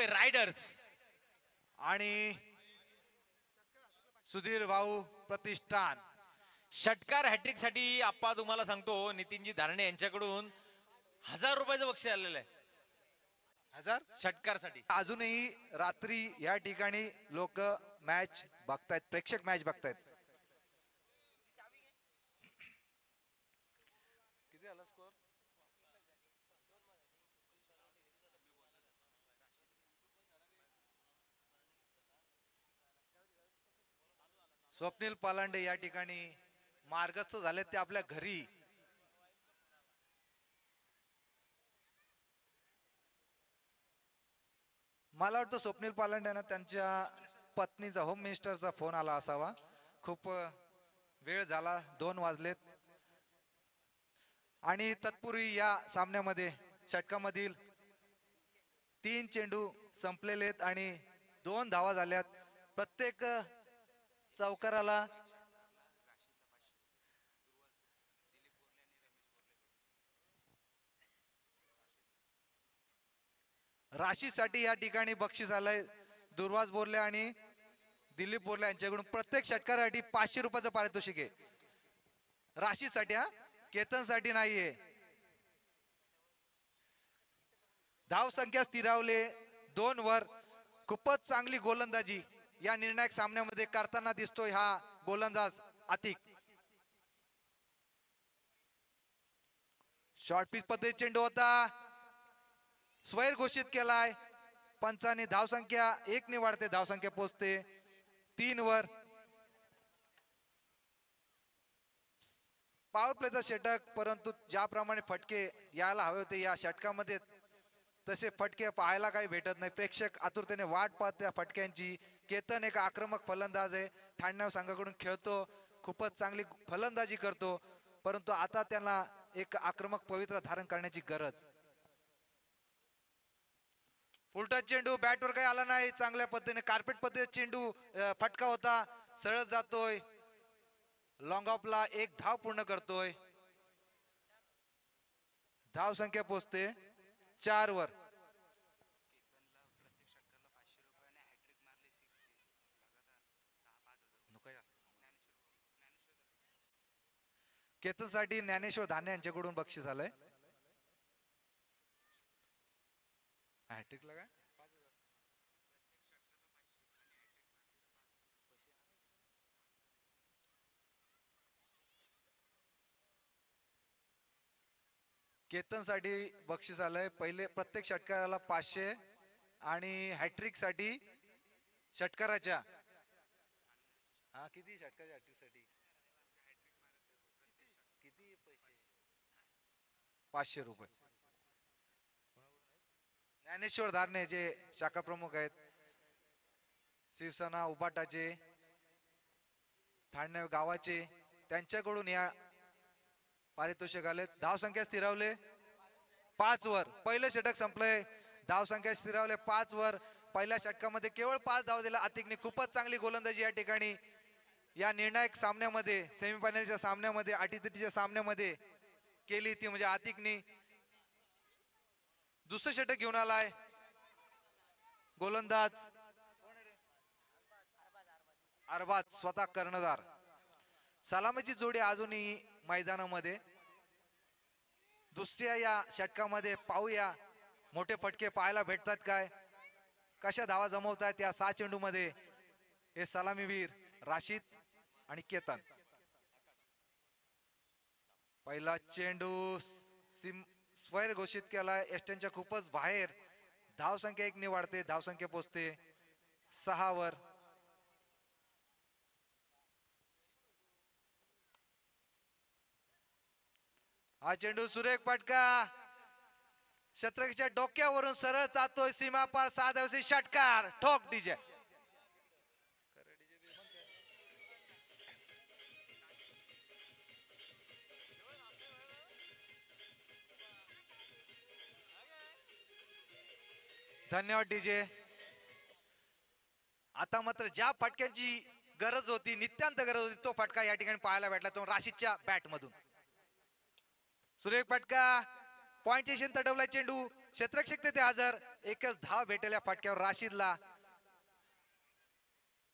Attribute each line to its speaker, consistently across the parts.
Speaker 1: Mumbai riders
Speaker 2: आणि सुधीर भाऊ प्रतिष्ठान.
Speaker 1: षटकार हॅट्रिक साठी आप्पा तुम्हाला सांगतो नितीनजी धारणे यांच्याकडून 1000 रुपयाचं बक्षीस आलेलं आहे
Speaker 2: 1000
Speaker 1: षटकार साठी.
Speaker 2: अजूनही रात्री या ठिकाणी लोक मॅच बघतायत, प्रेक्षक मॅच बघतायत. किती झाला स्कोर? स्वप्नील पालांडे या ठिकाणी मार्गस्थ झालेत ते आपल्या घरी. मला वाटतं स्वप्नील पालांडेंना त्यांच्या पत्नीचा होम मिनिस्टरचा फोन आला असावा. खूप वेळ झाला, 2 वाजलेत. आणि तत्पूर्वी या सामन्यामध्ये षटकामधील 3 चेंडू संपलेले आहेत आणि 2 धावा झाल्यात. प्रत्येक चौकाराला राशीसाठी या ठिकाणी बक्षीस आलंय. दुर्वास बोरले आणि दिलीप बोरले यांच्याकडून प्रत्येक षटकारासाठी 500 रुपयाचं पारितोषिक आहे. राशीसाठी, हा, केतनसाठी नाहीये. धाव संख्या स्थिरावले 2 वर. खूपच चांगली गोलंदाजी या निर्णायक सामन्यामध्ये करताना दिसतोय हा गोलंदाज आतिक. शॉर्ट पिच पद्धती चेंडू होता, स्वैर घोषित केलाय पंचाने. धावसंख्या 1 ने वाढते, धावसंख्या पोहोचते 3 वर. पॉवर प्लेचा षटक, परंतु ज्याप्रमाणे फटके यायला हवे होते या षटकामध्ये तसे फटके पाहायला काही भेटत नाही. प्रेक्षक आतुरतेने वाट पाहत त्या फटक्यांची. केतन एक आक्रमक फलंदाज आहे, ठाण्याव संघाकडून खेळतो, खूपच चांगली फलंदाजी करतो, परंतु आता त्यांना एक आक्रमक पवित्र धारण करण्याची गरज. उलटा चेंडू बॅटवर काही आला नाही, चांगल्या पद्धतीने कार्पेट पद्धतीने चेंडू फटका होता, सरळ जातोय लॉंग ऑफला. 1 धाव पूर्ण करतोय. धाव संख्या पोहोचते 4 वर. केतनसाठी ज्ञानेश्वर धान्य यांच्याकडून बक्षीस आलंय. हॅट्रिकला काय केतनसाठी बक्षीस आलंय. पहिले प्रत्येक षटकाराला 500 आणि हॅट्रिक साठी षटकाराच्या किती षटकाच्या हॅट्रिक साठी किती पैसे? 500 रुपये. ज्ञानेश्वर धारणे जे शाखा प्रमुख आहेत, शिवसेना उबाटाचे, ठाणे गावाचे, त्यांच्याकडून या पारितोषिक आले. धाव संख्या स्थिरावले 5 वर. पहिलं षटक संपलंय, धाव संख्या स्थिरावले 5 वर. पहिल्या षटकामध्ये केवळ 5 धाव दिला आतिकने. खूपच चांगली गोलंदाजी या ठिकाणी या निर्णायक सामन्यामध्ये, सेमीफायनलच्या सामन्यामध्ये, अटीतटीच्या सामन्यामध्ये केली ती म्हणजे आतिकने. दुसरं षटक घेऊन आलाय गोलंदाज अरबाज, स्वतः कर्णधार. सलामीची जोडी अजूनही मैदानामध्ये. दुसऱ्या या षटकामध्ये पाहूया मोठे फटके पाहायला भेटतात काय, कशा धावा जमवतात या 6 चेंडू मध्ये हे सलामीवीर राशीद आणि केतन. पहिला चेंडू स्वैर घोषित केलाय, एस्टनच्या खूपच बाहेर. धाव संख्या 1 ने वाढते, धाव संख्या पोहोचते 6 वर. हा चेंडू सुरेख फटका शतरंगीच्या डोक्यावरून सरळ जातोय सीमा पार. 6 धावचे षटकार. ठोक डीजे. धन्यवाद डीजे. आता मात्र ज्या फटक्यांची गरज होती, नित्यांत गरज होती, तो फटका या ठिकाणी पाहायला भेटला, तो राशीदच्या बॅट मधून. सुरेख फटका, पॉइंट स्टेशन तडवला चेंडू क्षेत्ररक्षक तेथे हजर. एकच धाव भेटेल या फटक्यावर राशीदला.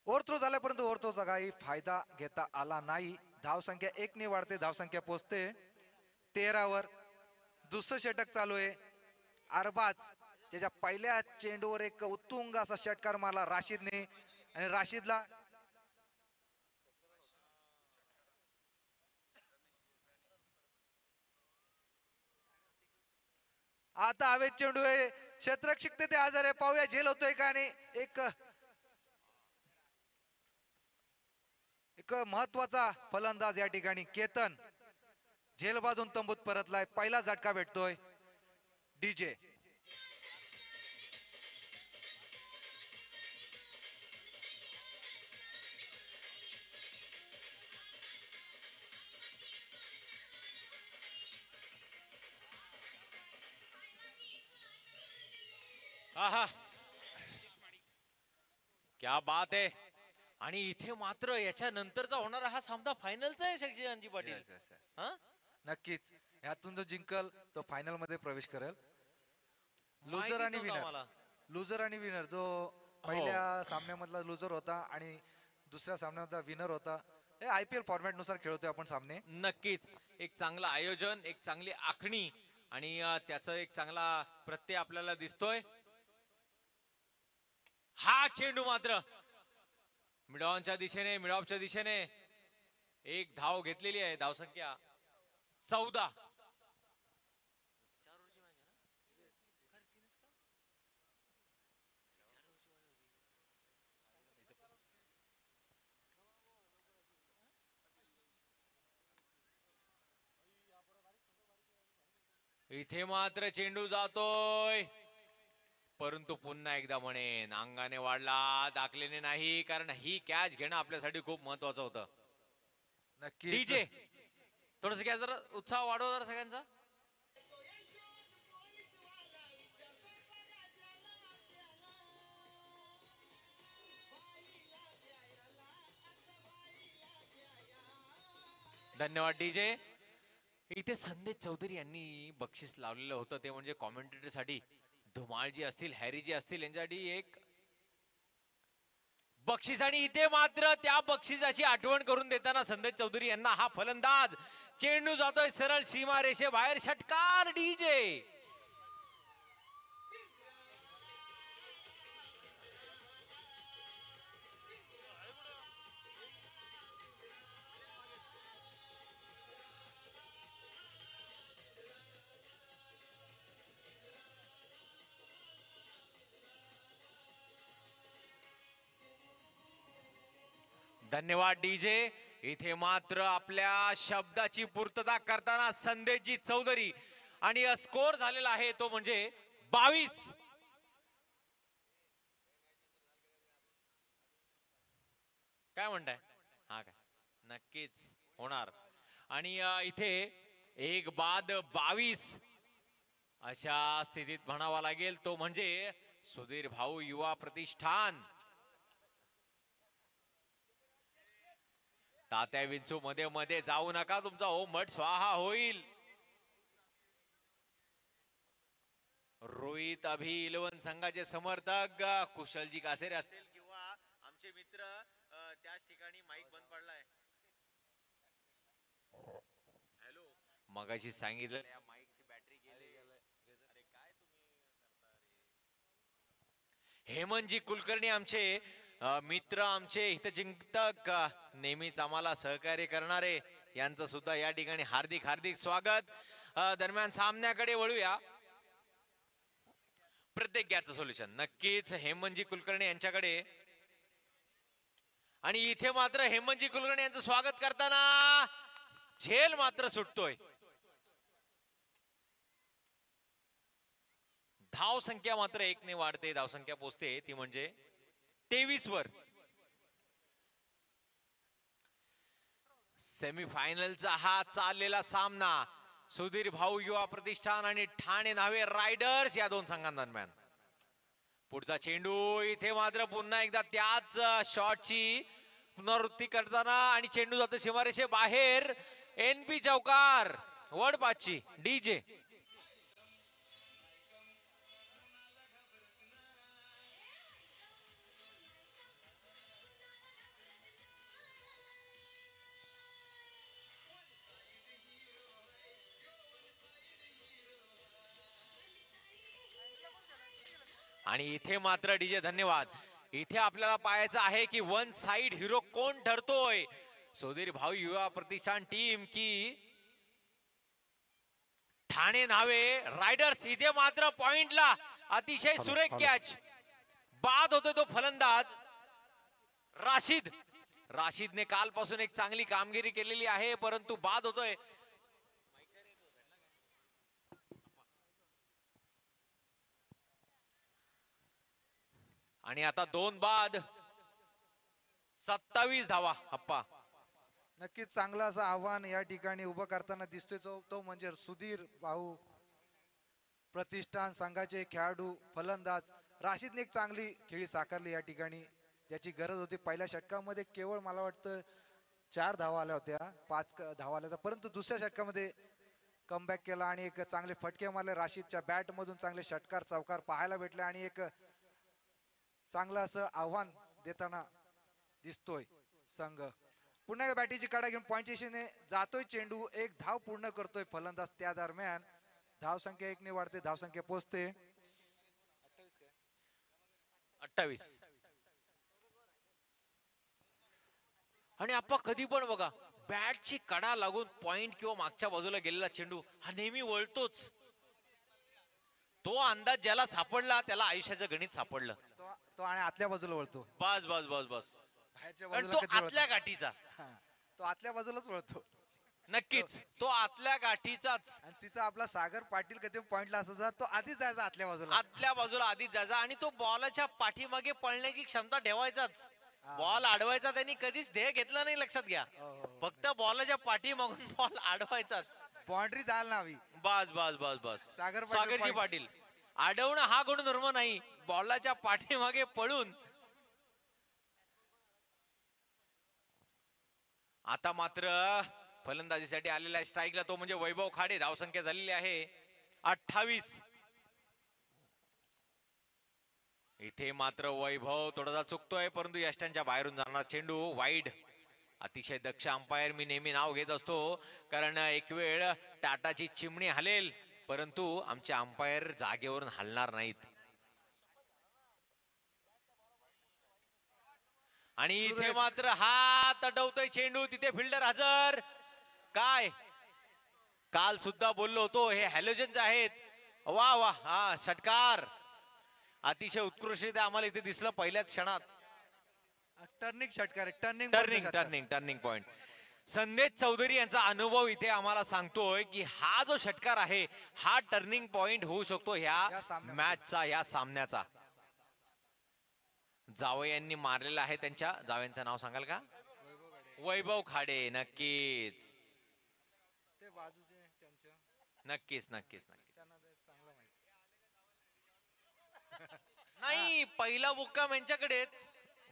Speaker 2: ओव्हरथ्रो झाला परंतु ओव्हरथ्रोचा काही फायदा घेता आला नाही. धावसंख्या 1 ने वाढते. धावसंख्या पोहोचते 13 वर. दुसरं षटक चालू आहे. अरबाज त्याच्या पहिल्या चेंडूवर एक उत्तुंग असा षटकार मारला राशीदने आणि राशीदला आता हवेत चेंडू आहे. क्षेत्ररक्षक तेथे हजर आहे. पाहूया झेल होतोय का. आणि एक महत्वाचा फलंदाज या ठिकाणी केतन झेल बांधून तंबूत परतलाय. पहिला झटका भेटतोय डीजे.
Speaker 1: आहा, क्या बात आहे. आणि इथे मात्र याच्या नंतरचा होणारा हा सामना फायनलचा आहे शशिकांतजी पाटील. हा
Speaker 2: नक्कीच यातून जो जिंकल तो फायनल मध्ये प्रवेश करेल. लुजर
Speaker 1: माहितीच
Speaker 2: आणि
Speaker 1: नव्हतं
Speaker 2: विनर.
Speaker 1: आम्हाला.
Speaker 2: लुजर आणि विनर जो पहिल्या सामन्यामधला लुजर होता आणि दुसऱ्या सामन्यामधला विनर होता. हे IPL फॉर्मॅट नुसार खेळतोय आपण सामने.
Speaker 1: नक्कीच एक चांगलं आयोजन, एक चांगली आखणी आणि त्याचा एक चांगला प्रत्यय आपल्याला दिसतोय. हा चेंडू मात्र मिडॉनच्या दिशेने, मिडॉपच्या दिशेने एक धाव घेतलेली आहे. धावसंख्या 14. इथे मात्र चेंडू जातोय परंतु पुन्हा एकदा म्हणेन अंगाने वाढला, दाखलेने नाही, कारण ही कॅच घेणं आपल्यासाठी खूप महत्वाचं होतं.
Speaker 2: नक्की
Speaker 1: डीजे थोडस काय जरा उत्साह वाढव जरा सगळ्यांचा. धन्यवाद डीजे. इथे संदेश चौधरी यांनी बक्षीस लावलेलं होतं ते म्हणजे कॉमेंटेटर साठी धुमाळजी असतील, हॅरीजी असतील यांच्यासाठी एक बक्षीस. आणि इथे मात्र त्या बक्षिसाची आठवण करून देताना संदेश चौधरी यांना हा फलंदाज. चेंडू जातोय सरळ सीमा रेषे बाहेर. षटकार डीजे. धन्यवाद डीजे. इथे मात्र आपल्या शब्दाची पूर्तता करताना संदेशजी चौधरी आणि स्कोर झालेला आहे तो म्हणजे 22. काय म्हणताय. हा काय नक्कीच होणार. आणि इथे 1 बाद 22 अशा स्थितीत म्हणावा लागेल तो म्हणजे सुधीर भाऊ युवा प्रतिष्ठान. तात्या विंचू मध्ये मध्ये जाऊ नका, तुमचा मठ स्वाहा होईल. रोहित अभि 11 संघाचे समर्थक कुशलजी कासेरे असतील किंवा आमचे मित्र त्याच ठिकाणी माईक बंद पडलाय. हॅलो, मगाशी सांगितलं या माईकची बॅटरी गेली. अरे काय तुम्ही. हेमंतजी कुलकर्णी आमचे मित्र, आमचे हितचिंतक, नेहमीच आम्हाला सहकार्य करणारे, यांचं सुद्धा या ठिकाणी हार्दिक हार्दिक स्वागत. दरम्यान सामन्याकडे वळूया. प्रत्येक गॅचं सोल्युशन नक्कीच हेमंतजी कुलकर्णी यांच्याकडे. आणि इथे मात्र हेमंतजी कुलकर्णी यांचं स्वागत करताना झेल मात्र सुटतोय. धाव संख्या मात्र 1 ने वाढते. धाव संख्या पोहोचते ती म्हणजे 23 वर. सेमीफायनलचा हा चाललेला सामना सुधीर भाऊ युवा प्रतिष्ठान आणि ठाणे न्हावे रायडर्स या दोन संघांदरम्यान. पुढचा चेंडू इथे मात्र पुन्हा एकदा त्याच शॉटची पुनरावृत्ती करताना आणि चेंडू जातो सीमारेषे बाहेर. NP चौकार वडपाची डीजे. आणि इथे मात्र डीजे धन्यवाद. इथे आपल्याला पाहायचं आहे की वन साइड हिरो कोण ठरतोय, सुधीर भाऊ युवा प्रतिष्ठान टीम की ठाणे नावे रायडर्स. इथे मात्र पॉइंटला अतिशय सुरेख कॅच, बाद होतोय तो फलंदाज राशिदने कालपासून एक चांगली कामगिरी केलेली आहे, परंतु बाद होतोय. आणि आता 2 बाद 27 धावा. अप्पा
Speaker 2: नक्कीच चांगलं असं आव्हान या ठिकाणी उभं करताना दिसतोय, तो म्हणजे सुधीर भाऊ प्रतिष्ठान संघाचे खेळाडू फलंदाज राशिदने एक चांगली खेळी साकारली या ठिकाणी, ज्याची गरज होती. पहिल्या षटकामध्ये केवळ मला वाटतं 4 धावा आल्या होत्या, 5 धावा आल्या, परंतु दुसऱ्या षटकामध्ये कमबॅक केला आणि एक चांगले फटके मारले. राशिदच्या बॅट मधून चांगले षटकार चौकार पाहायला भेटले आणि एक चांगलं असं आव्हान देताना दिसतोय संघ. पुन्हा एकदा बॅटीची कडा घेऊन पॉइंट दिशेने जातोय चेंडू, एक धाव पूर्ण करतोय फलंदाज. त्या दरम्यान धाव संख्या 1 ने वाढते, धाव संख्या पोहोचते
Speaker 1: 28. आणि आपण कधी पण बघा बॅटची कडा लागून पॉइंट किंवा मागच्या बाजूला गेलेला चेंडू हा नेहमी वळतोच. तो अंदाज ज्याला सापडला त्याला आयुष्याचं गणित सापडलं.
Speaker 2: तो आणि आतल्या बाजूला वळतो.
Speaker 1: बस बस बस बस.
Speaker 2: बाहेरच्या
Speaker 1: कारण
Speaker 2: बाजूला
Speaker 1: तो
Speaker 2: कधी वळत
Speaker 1: आतल्या गाठीचा.
Speaker 2: नाही. तो आतल्या बाजूलाच वळतो
Speaker 1: नक्कीच तो आतल्या गाठीचाच.
Speaker 2: आणि तिथं आपला सागर पाटील कधी पॉइंटला असायचा, तो आधीच जायचा आतल्या बाजूला.
Speaker 1: आतल्या बाजूला आधीच जायचा आणि तो बॉलच्या पाठीमागे पळण्याची क्षमता ठेवायचाच. बॉल अडवायचा त्यांनी कधीच ध्येय घेतलं नाही, लक्षात घ्या. फक्त बॉलच्या पाठीमागून बॉल अडवायचाच.
Speaker 2: बाउंड्री जायला हवी.
Speaker 1: बस बस बस बस.
Speaker 2: सागरजी
Speaker 1: सागरजी पाटील अडवणं हा गुणधर्म नाही, बॉलाच्या पाठीमागे पळून. आता मात्र फलंदाजीसाठी आलेला आहे स्ट्राईकला तो म्हणजे वैभव खाडे. धावसंख्या झालेली आहे 28. इथे मात्र वैभव थोडासा चुकतोय, परंतु यष्ट्यांच्या बाहेरून जाणार चेंडू वाईड. अतिशय दक्ष अंपायर मी नेहमी नाव घेत असतो, कारण एक वेळ टाटाची चिमणी हलेल परंतु आमचे अंपायर जागेवरून हलणार नाहीत. आणि इथे मात्र हात अडवतोय चेंडू, तिथे फिल्डर हजर. काय काल सुद्धा बोललो होतो हे हॅलोजन्स आहेत. वा वा, हा षटकार अतिशय उत्कृष्ट आम्हाला इथे दिसलं पहिल्याच क्षणात.
Speaker 2: टर्निंग षटकार,
Speaker 1: टर्निंग पॉइंट. संदेश चौधरी यांचा अनुभव इथे आम्हाला सांगतोय की हा जो षटकार आहे हा टर्निंग पॉइंट होऊ शकतो ह्या मॅचचा, या सामन्याचा. जावई यांनी मारलेला आहे, त्यांच्या जावयांचं नाव सांगाल का? वैभव खाडे. नक्कीच नक्कीच नक्कीच नक्कीच. नाही, पहिला मुक्काम यांच्याकडेच,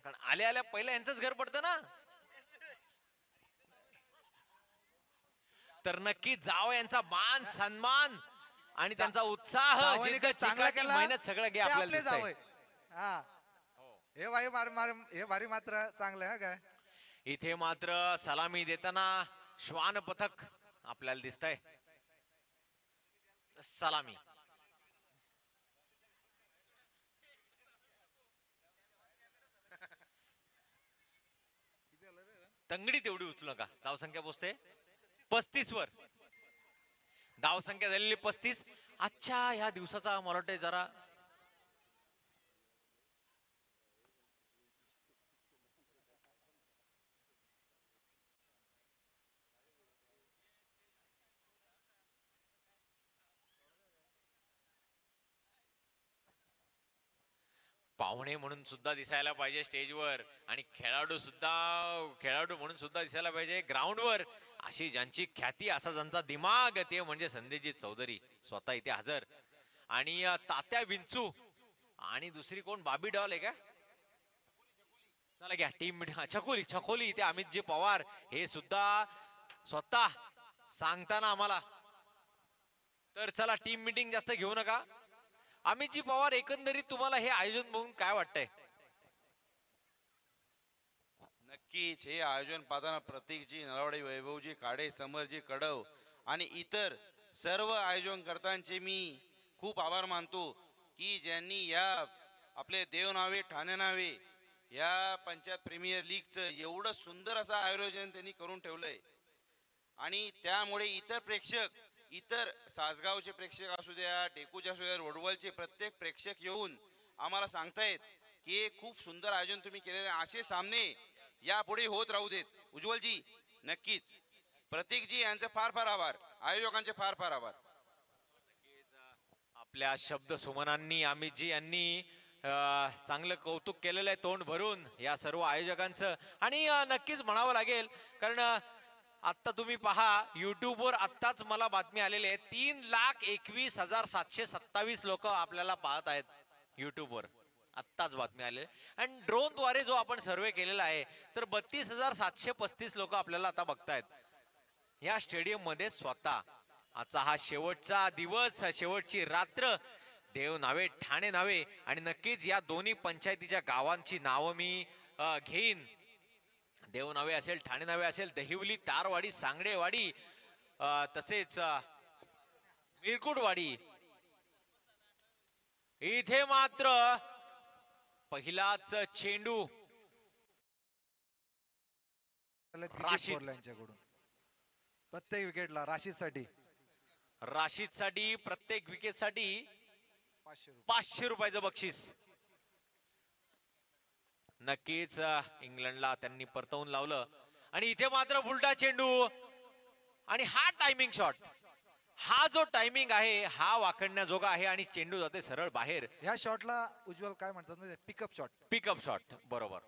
Speaker 1: कारण आल्या आल्या पहिला यांचंच घर पडतं ना. तर नक्की जाव यांचा मान सन्मान आणि त्यांचा उत्साह मेहनत सगळं घ्या आपल्याला दिसतंय.
Speaker 2: हे भारी मात्र चांगलं आहे काय.
Speaker 1: इथे मात्र सलामी देताना श्वान पथक आपल्याला दिसतंय. सलामी तंगडी तेवढी उचलू नका. धावसंख्या पोचते 35 वर. धावसंख्या झालेली 35. अच्छा, ह्या दिवसाचा मला वाटतं जरा पाहुणे म्हणून सुद्धा दिसायला पाहिजे स्टेजवर आणि खेळाडू म्हणून सुद्धा दिसायला पाहिजे ग्राउंडवर. अशी ज्यांची ख्याती, असा ज्यांचा दिमाग, ते म्हणजे संदेशजी चौधरी स्वतः इथे हजर. आणि तात्या विंचू आणि दुसरी कोण, बाबी डॉल आहे का? चला घ्या टीम छकोली इथे अमितजी पवार हे सुद्धा स्वतः सांगताना आम्हाला. तर चला टीम मीटिंग जास्त घेऊ नका. अमितजी पवार, एकंदरीत तुम्हाला हे आयोजन बघून काय वाटतंय?
Speaker 3: नक्कीच हे आयोजन पाहताना प्रतीकजी नलवडे, वैभवजी खाडे, समरजी कडव आणि इतर सर्व आयोजनकर्त्यांचे मी खूप आभार मानतो की ज्यांनी या आपले देव नावे ठाणे नावे या पंचायत प्रीमियर लीगचं एवढं सुंदर असं आयोजन त्यांनी करून ठेवलंय आणि त्यामुळे इतर प्रेक्षक, इतर सासगावचे प्रेक्षक असू द्या, डेकूचे असू द्या, रोडवलचे प्रत्येक प्रेक्षक येऊन आम्हाला सांगतायत की हे खूप सुंदर आयोजन तुम्ही केलेले आहे. असे सामने यापुढे होत राहू देत. उज्ज्वलजी नक्कीच, प्रतीकजी यांचे फार फार आभार, आयोजकांचे फार फार आभार.
Speaker 1: आपल्या शब्द सुमनांनी अमितजी यांनी चांगलं कौतुक केलेलं आहे तोंड भरून या सर्व आयोजकांचं. आणि नक्कीच म्हणावं लागेल कारण आता तुम्ही पहा युट्यूबवर आत्ताच मला बातमी आलेली आहे 3,21,727 लोक आपल्याला पाहत आहेत युट्यूबवर. आत्ताच बातमी आलेली आणि ड्रोन द्वारे जो आपण सर्वे केलेला आहे तर 32,735 लोक आपल्याला आता बघतायत या स्टेडियम मध्ये. स्वतः आजचा हा शेवटचा दिवस, शेवटची रात्र देव नावे ठाणे नावे आणि नक्कीच या दोन्ही पंचायतीच्या गावांची नावं मी घेईन. देव नावे असेल, ठाणे नावे असेल, दहिवली, तारवाडी, सांगडेवाडी, तसेच मिरकुटवाडी. इथे मात्र पहिलाच चेंडू राशीद
Speaker 2: यांच्याकडून प्रत्येक विकेटला राशीदसाठी
Speaker 1: प्रत्येक विकेटसाठी
Speaker 2: 500 रुपये.
Speaker 1: 500 रुपयाचं बक्षीस. नक्कीच इंग्लंडला त्यांनी परतवून लावलं आणि इथे मात्र उलटा चेंडू आणि हा टायमिंग शॉट, हा जो टायमिंग आहे हा वाकडण्याजोगा आहे आणि चेंडू जाते सरळ बाहेर.
Speaker 2: ह्या शॉटला उज्ज्वल काय म्हणतात पिकअप शॉट.
Speaker 1: पिकअप शॉट बरोबर.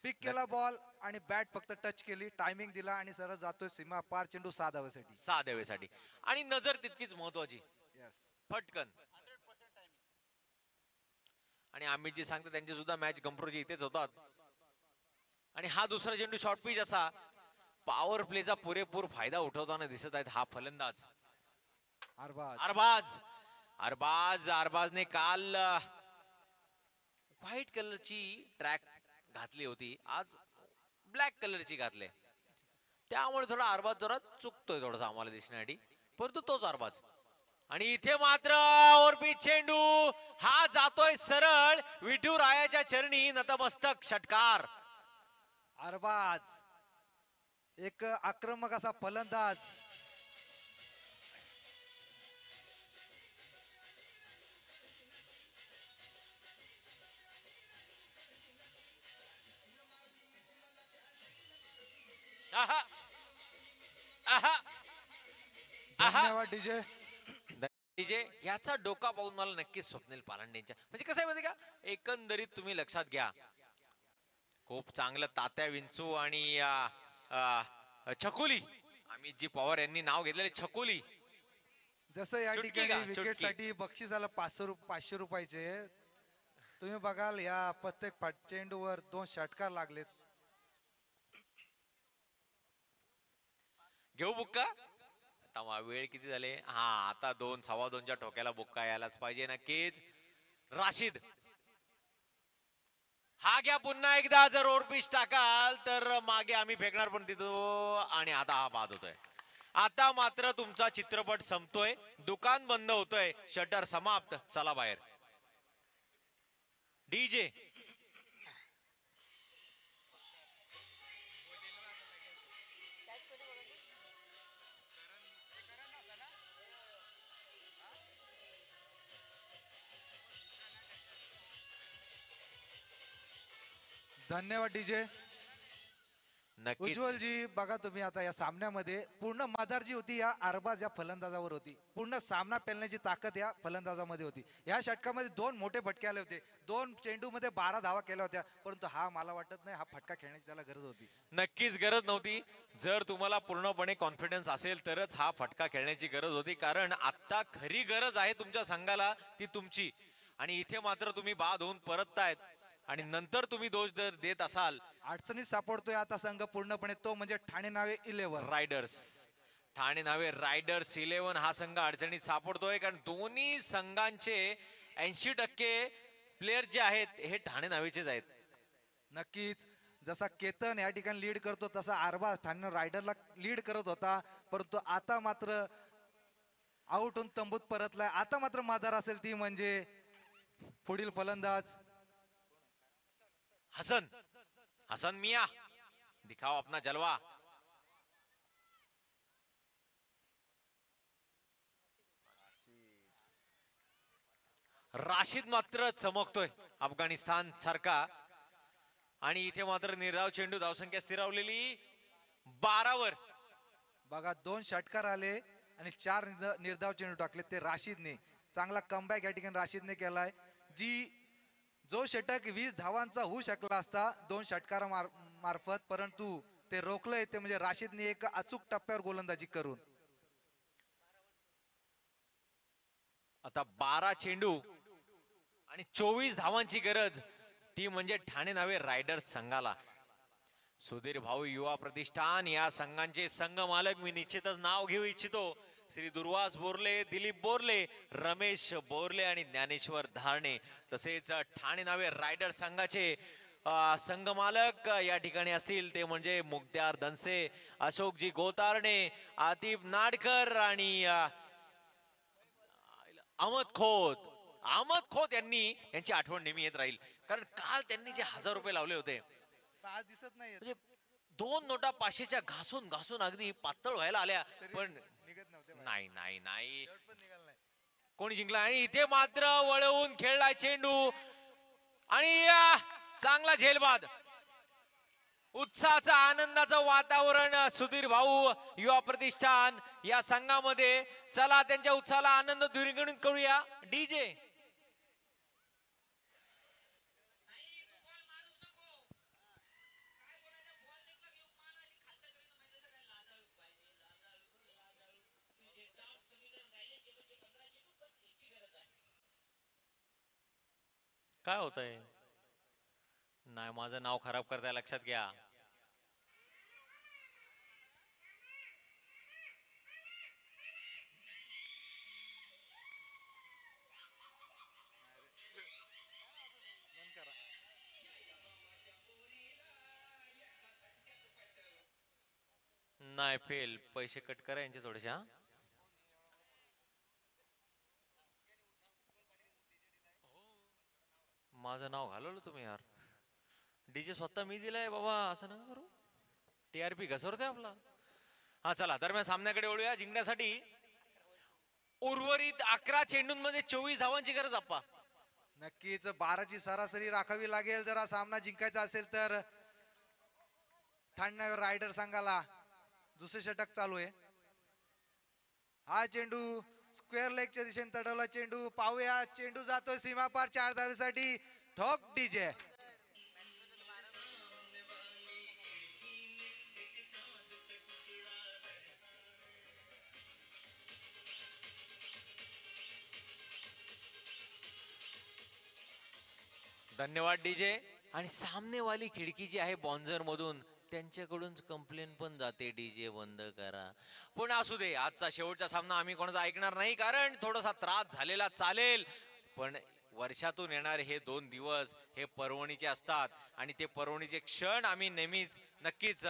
Speaker 2: पिक केला बॉल आणि बॅट फक्त टच केली, टायमिंग दिला आणि सरळ जातोय सीमा पार, चेंडू 6 धावेसाठी.
Speaker 1: 6 धावेसाठी आणि नजर तितकीच महत्वाची, फटकन. आणि अमितजी सांगते त्यांची सुद्धा मॅच गंप्रोजी इथेच होतात. आणि हा दुसरा चेंडू शॉर्ट पिच असा पॉवर प्लेचा पुरेपूर फायदा उठवताना दिसत आहेत हा फलंदाज अरबाजने काल व्हाईट कलरची ट्रॅक घातली होती, आज ब्लॅक कलरची घातले, त्यामुळे थोडा अरबाज जरा चुकतोय थोडासा आम्हाला दिसण्यासाठी, परंतु तोच अरबाज. आणि इथे मात्र ओरबी चेंडू हा जातोय सरळ विठुरायाच्या चरणी नतमस्तक. षटकार.
Speaker 2: अरबाज एक आक्रमक असा फलंदाज.
Speaker 1: आहा
Speaker 2: धन्यवाद डीजे.
Speaker 1: डीजे याचा डोका पाहून मला नक्कीच स्वप्नील पालांडेंच्या म्हणजे कसं आहे माहिती का, एकंदरीत तुम्ही लक्षात घ्या खूप चांगलं तात्या विंचू आणि छकुली, अमितजी पवार यांनी नाव घेतलेले छकुली.
Speaker 2: जसं या
Speaker 1: चुटकी
Speaker 2: ठिकाणी
Speaker 1: का?
Speaker 2: विकेट
Speaker 1: चुटकी.
Speaker 2: साठी बक्षीसाला 500 रुपयाचे. तुम्ही बघाल या प्रत्येक चेंडूवर 2 षटकार लागलेत.
Speaker 1: घेऊ बुक्का आता वेळ किती झाले, हा आता 2 सव्वा 2च्या ठोक्याला बुक्का यायलाच पाहिजे नक्कीच. राशीद हा घ्या पुन्हा एकदा, जर ओरपिश टाकाल तर मागे आम्ही फेकणार पण तिथं. आणि आता हा बाद होतोय. आता मात्र तुमचा चित्रपट संपतोय, दुकान बंद होतोय, शटर समाप्त, चला बाहेर. डीजे
Speaker 2: धन्यवाद डीजे.
Speaker 1: नक्कीच.
Speaker 2: उज्ज्वल जी बघा तुम्ही आता या सामन्यामध्ये पूर्ण माधार जी होती या अरबाज या फलंदाजावर होती. पूर्ण सामना पेलण्याची ताकद या फलंदाजामध्ये होती. या षटकामध्ये 2 मोठे फटके आले होते, 2 चेंडू मध्ये 12 धावा केल्या होत्या, परंतु हा मला वाटत नाही हा फटका खेळण्याची त्याला गरज होती.
Speaker 1: नक्कीच गरज नव्हती. जर तुम्हाला पूर्णपणे कॉन्फिडन्स असेल तरच हा फटका खेळण्याची गरज होती, कारण आता खरी गरज आहे तुमच्या संघाला ती तुमची. आणि इथे मात्र तुम्ही बाद होऊन परततायत आणि नंतर तुम्ही दोष जर देत असाल.
Speaker 2: अडचणीत सापडतोय आता संघ पूर्णपणे, तो म्हणजे ठाणे नावे 11
Speaker 1: रायडर्स. ठाणे नावे रायडर्स 11 हा संघ अडचणीत सापडतोय, कारण दोन्ही संघांचे 80% प्लेयर जे आहेत हे ठाणे नावेचेच आहेत.
Speaker 2: नक्कीच जसा केतन या ठिकाणी लीड करतो तसा अरबाज ठाणे रायडरला लीड करत होता, परंतु आता मात्र आउट होऊन तंबूत परतलाय. आता मात्र माधार असेल ती म्हणजे पुढील फलंदाज
Speaker 1: हसन हसन मिया दिखाओ अपना जलवा. राशीद मात्र चमकतोय अफगाणिस्तान सारखा. आणि इथे मात्र निर्धाव चेंडू, धावसंख्या स्थिरावलेली 12 वर.
Speaker 2: बघा 2 षटकार आले आणि 4 निर्धाव चेंडू टाकले ते राशीदने. चांगला कमबॅक या ठिकाणी राशीदने केलाय. जो षटक 20 धावांचा होऊ शकला असता 2 षटकारा मार्फत, परंतु ते रोखलंय ते म्हणजे राशीदने एक अचूक टप्प्यावर गोलंदाजी करून.
Speaker 1: आता 12 चेंडू आणि 24 धावांची गरज, ती म्हणजे ठाणे नावे रायडर्स संघाला. सुधीर भाऊ युवा प्रतिष्ठान या संघांचे संघ मालक मी निश्चितच नाव घेऊ इच्छितो. श्री दुर्वास बोरले, दिलीप बोरले, रमेश बोरले आणि ज्ञानेश्वर धारणे. तसेच ठाणे नावे रायडर्स संघाचे संघ मालक या ठिकाणी असतील ते म्हणजे मुक्त्यार दनसे, अशोकजी गोतारणे, आतिफ नाडकर आणि अहमद खोत यांची आठवण नेहमी येत राहील. कारण काल त्यांनी जे 1000 रुपये लावले होते,
Speaker 2: आज दिसत नाही
Speaker 1: म्हणजे 2 नोटा 500च्या घासून घासून अगदी पातळ व्हायला आल्या, पण
Speaker 2: निघत नव्हते.
Speaker 1: नाही नाही नाही कोणी जिंकला. आणि इथे मात्र वळवून खेळलाय चेंडू आणि चांगला झेलबाद. उत्साहाचं आनंदाचं वातावरण सुधीर भाऊ युवा प्रतिष्ठान या संघामध्ये. चला त्यांच्या उत्साहाला आनंद द्विगुणित करूया. डीजे काय होतंय? नाही, माझं नाव खराब करताय, लक्षात घ्या. नाही, फेल. पैसे कट करा यांचे थोडेसे. हा, माझं नाव घालवलं तुम्ही यार. डीजे स्वतः मी दिलाय बाबा, असं नका करू. टीआरपी घसरतोय आपला. हा चला, दरम्यान सामन्याकडे वळूया. जिंकण्यासाठी उर्वरित 11 चेंडूंमध्ये 24 धावांची गरज आप्पा.
Speaker 2: नक्कीच 12ची सरासरी राखावी लागेल जर हा सामना जिंकायचा असेल तर. ठाणे रायडर संघाला दुसरे षटक चालू आहे. हा चेंडू स्क्वेअर लेगच्या दिशेने तडवला चेंडू. पाहूया, चेंडू जातोय सीमापार 4 धावेसाठी. ठोक डीजे.
Speaker 1: धन्यवाद डीजे. आणि सामनेवाली खिडकी जी आहे बॉन्झर मधून, त्यांच्याकडून कंप्लेन पण जाते, डीजे बंद करा. पण असू दे, आजचा शेवटचा सामना आम्ही कोणाचा ऐकणार नाही, कारण थोडासा त्रास झालेला चालेल. पण वर्षातून येणारे हे 2 दिवस हे पर्वणीचे असतात आणि ते पर्वणीचे क्षण आम्ही नेहमीच नक्कीच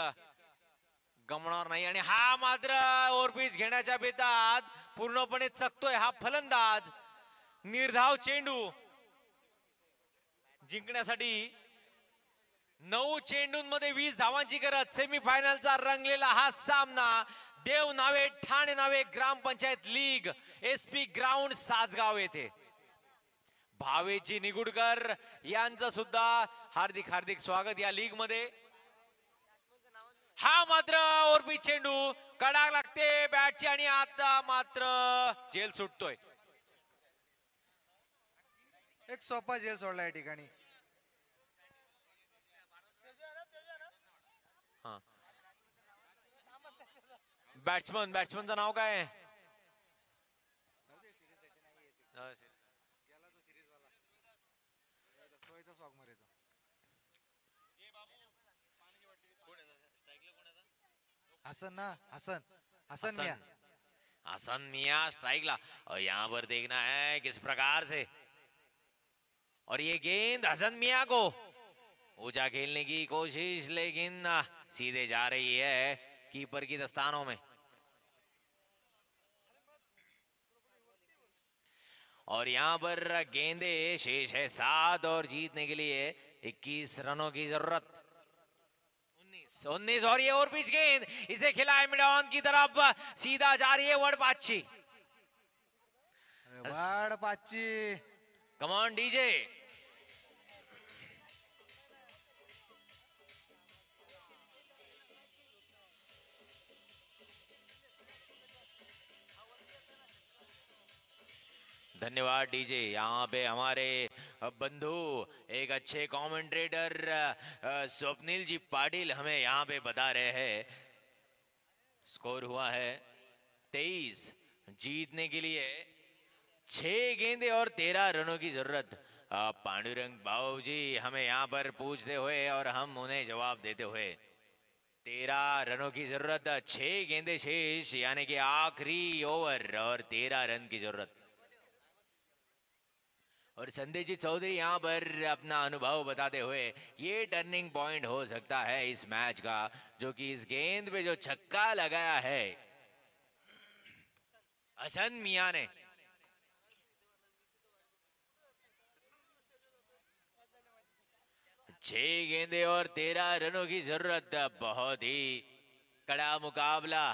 Speaker 1: गमणार नाही. आणि हा मात्र ओव्हरपिच घेण्याच्या बेतात पूर्णपणे चकतोय हा फलंदाज. निर्धाव चेंडू जिंकण्यासाठी 9 चेंडूंमध्ये 20 धावांची गरज. सेमीफायनलचा रंगलेला हा सामना देव नावे ठाणे नावे ग्रामपंचायत लीग, एसपी ग्राउंड सासगाव येथे. भावेजी निगुडकर यांचं सुद्धा हार्दिक हार्दिक स्वागत या लीग मध्ये. हा मात्र ओरपी चेंडू कडाक लागते बॅटची आणि आता मात्र जेल सुटतोय.
Speaker 2: एक सोपा जेल सोडला या ठिकाणी.
Speaker 1: हा, बॅट्समनचं नाव काय आहे?
Speaker 2: हसन ना, हसन मिया.
Speaker 1: हसन मिया स्ट्राइक ला. और यहाँ पर देखना है किस प्रकार से, और ये गेंद हसन मिया को ऊंचा खेलने की कोशिश, लेकिन सीधे जा रही है कीपर की दस्तानों में. और यहाँ पर गेंदे शेष है 7 और जीतने के लिए 21 रनों की जरूरत। 19 और ये और पिच गेंद, इसे खिलाए मिड ऑन की तरफ, सीधा जा रही है वडपाची।
Speaker 2: वडपाची
Speaker 1: कम ऑन डीजे। धन्यवाद डीजे। यहाँ पे हमारे बंधु एक अच्छे कमेंटेटर स्वप्निल जी पाटिल हमें यहाँ पे बता रहे हैं स्कोर हुआ है 23। जीतने के लिए 6 गेंदे और 13 रनों की जरूरत। पांडुरंग बाबू जी हमें यहाँ पर पूछते हुए और हम उन्हें जवाब देते हुए 13 रनों की जरूरत, 6 गेंदे शेष, यानी कि आखिरी ओवर और 13 रन की जरूरत। और संदेश जी चौधरी यहाँ पर अपना अनुभव बताते हुए ये टर्निंग पॉइंट हो सकता है इस मैच का, जो कि इस गेंद पे जो छक्का लगाया है हसन मियां ने, छह गेंदे और 13 रनों की जरूरत। बहुत ही कड़ा मुकाबला,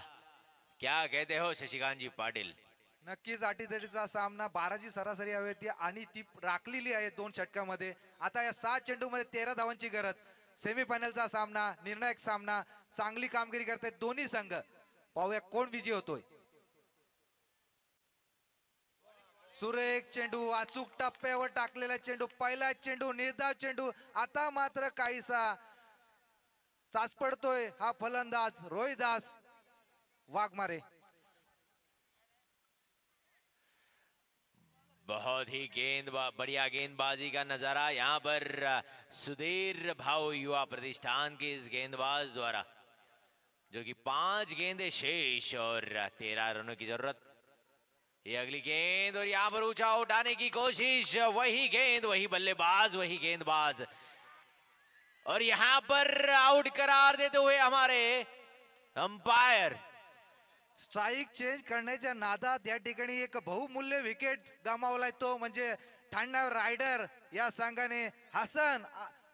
Speaker 1: क्या कहते हो शशिकांत जी पाटिल?
Speaker 2: नक्कीच अटीतटीचा सामना, 12ची सरासरी हवी होती आणि ती राखलेली आहे 2 षटकामध्ये। आता या 7 चेंडूमध्ये 13 धावांची गरज। सेमीफायनलचा सामना, निर्णायक सामना, चांगली कामगिरी करतायत दोन्ही संघ। पाहूया कोण विजयी होतोय। सुरेख चेंडू, अचूक टप्प्यावर टाकलेला चेंडू, पहिला चेंडू, निर्धाव चेंडू। आता मात्र काहीसा चाचपडतोय हा फलंदाज रोहिदास वाघमारे।
Speaker 1: बहुत ही बढ़िया गेंदबाजी का नजारा यहाँ पर सुधीर भाऊ युवा प्रतिष्ठान के इस गेंदबाज द्वारा, जो कि 5 गेंदे शेष और 13 रनों की जरूरत। ये अगली गेंद और यहाँ पर ऊंचा उठाने की कोशिश, वही गेंद, वही बल्लेबाज, वही गेंदबाज, और यहाँ पर आउट करार देते हुए हमारे अंपायर।
Speaker 2: स्ट्राइक चेंज करण्याच्या नादात या ठिकाणी एक बहुमूल्य विकेट गमावलाय, तो म्हणजे ठाणे रायडर या संघाने। हसन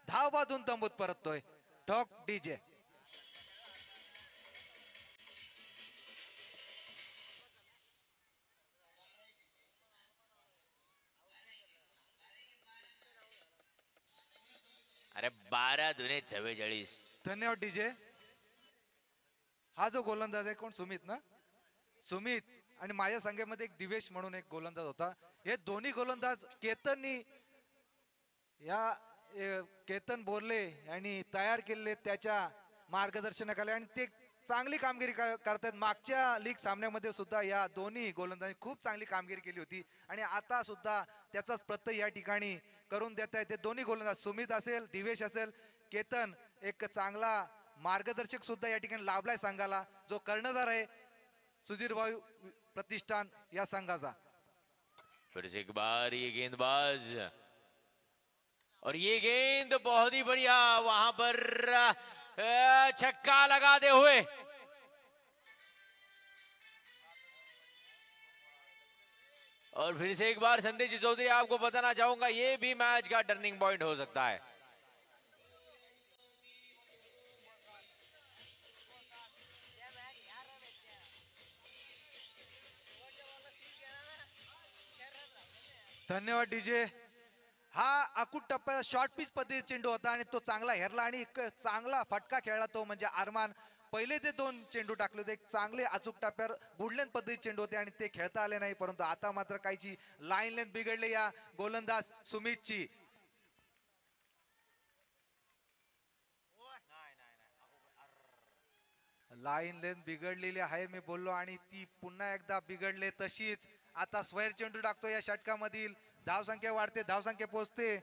Speaker 2: धाव बांधून तंबूत परततोय। Talk DJ.
Speaker 1: अरे 12 दुने 44।
Speaker 2: धन्यवाद डीजे। हा जो गोलंदाज आहे कोण, सुमित ना, सुमित आणि माझ्या संघामध्ये एक दिवेश म्हणून एक गोलंदाज होता। हे दोन्ही गोलंदाज केतन बोरले यांनी तयार केलेले त्याच्या मार्गदर्शनाखाली, आणि ते चांगली कामगिरी करतात। मागच्या लीग सामन्यामध्ये सुद्धा या दोन्ही गोलंदाजांनी खूप चांगली कामगिरी केली होती, आणि आता सुद्धा त्याचाच प्रत्यय या ठिकाणी करून देत आहेत ते दोन्ही गोलंदाज। सुमित असेल, दिवेश असेल, केतन एक चांगला मार्गदर्शक सुद्धा या ठिकाणी लाभलाय संघाला, जो कर्णधार आहे सुधीर भाऊ प्रतिष्ठान या संघाचा।
Speaker 1: फिर से एक बार ये गेंदबाज, और ये गेंद बहुत ही बढ़िया, वहां पर छक्का लगाते हुए और फिर से एक बार संदेश जी चौधरी आपको बताना चाहूंगा ये भी मैच का टर्निंग पॉइंट हो सकता है।
Speaker 2: धन्यवाद डीजे। हा अकूट टप्प्याचा शॉर्ट पिच पद्धती चेंडू होता आणि तो चांगला हेरला आणि एक चांगला फटका खेळला तो म्हणजे अरमान। पहिले ते 2 चेंडू टाकले होते, एक चांगले अचूक टप्प्यावर गुडलेन पद्धती चेंडू होते आणि ते खेळता आले नाही, परंतु आता मात्र काहीची लाईन लेंथ बिघडली या गोलंदाज सुमितची। लाईन लेंथ बिघडलेली आहे मी बोललो, आणि ती पुन्हा एकदा बिघडले तशीच। आता स्वैर चेंडू टाकतो या षटकामधील, धावसंख्या वाढते, धावसंख्या पोहोचते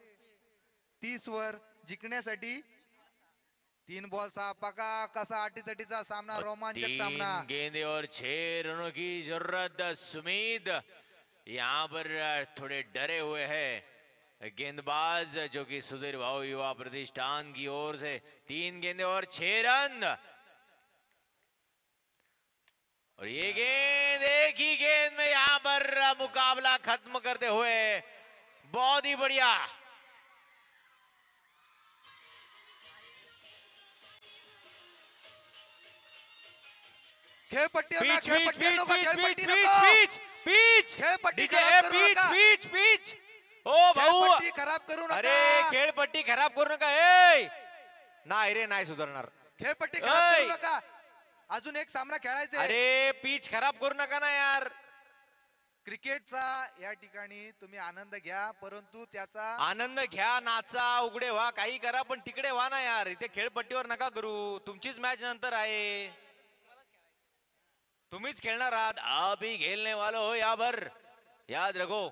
Speaker 2: 30 वर जिंकण्यासाठी। 3 बॉल 6 पका, कसा अटीतटीचा सामना, रोमांचक सामना।
Speaker 1: 3 गेंदे और 6 रनों की जरूरत। सुमीद यहाँ पर थोड़े डरे हुए हैं गेंदबाज, जो कि सुधीर भाऊ युवा प्रतिष्ठान की ओर से। 3 गेंदे और 6 रन, और ये गेंद एक ही गेंद में यहां पर मुकाबला खत्म करते हुए बहुत ही बढ़िया।
Speaker 2: खेळपट्टीवर ना,
Speaker 1: पीच पीच
Speaker 2: खेळपट्टीवर
Speaker 1: पीच
Speaker 2: नको,
Speaker 1: पीच
Speaker 2: खेळपट्टी
Speaker 1: पीच
Speaker 2: नको.
Speaker 1: पीच पीच
Speaker 2: खेळपट्टी
Speaker 1: डीजे
Speaker 2: खराब करू
Speaker 1: पीच
Speaker 2: नका.
Speaker 1: पीच पीच ओ भाऊ
Speaker 2: खेळपट्टी खराब करू नका.
Speaker 1: अरे खेळपट्टी खराब करू नका ए नाही रे नाही सुधारणार
Speaker 2: खेळपट्टी खराब
Speaker 1: ऐ.
Speaker 2: करू नका. अजून एक सामना खेळायचा आहे.
Speaker 1: अरे पीच खराब करू नका ना यार
Speaker 2: क्रिकेटचा या ठिकाणी तुम्ही आनंद घ्या, परंतु त्याचा
Speaker 1: आनंद घ्या नाचा उघडे व्हा काही करा पण तिकडे व्हा ना यार इथे खेळपट्टीवर नका करू तुमचीच मॅच नंतर आहे तुम्हीच खेळणार आहात आप ही खेलने वालो हो यावर याद रखो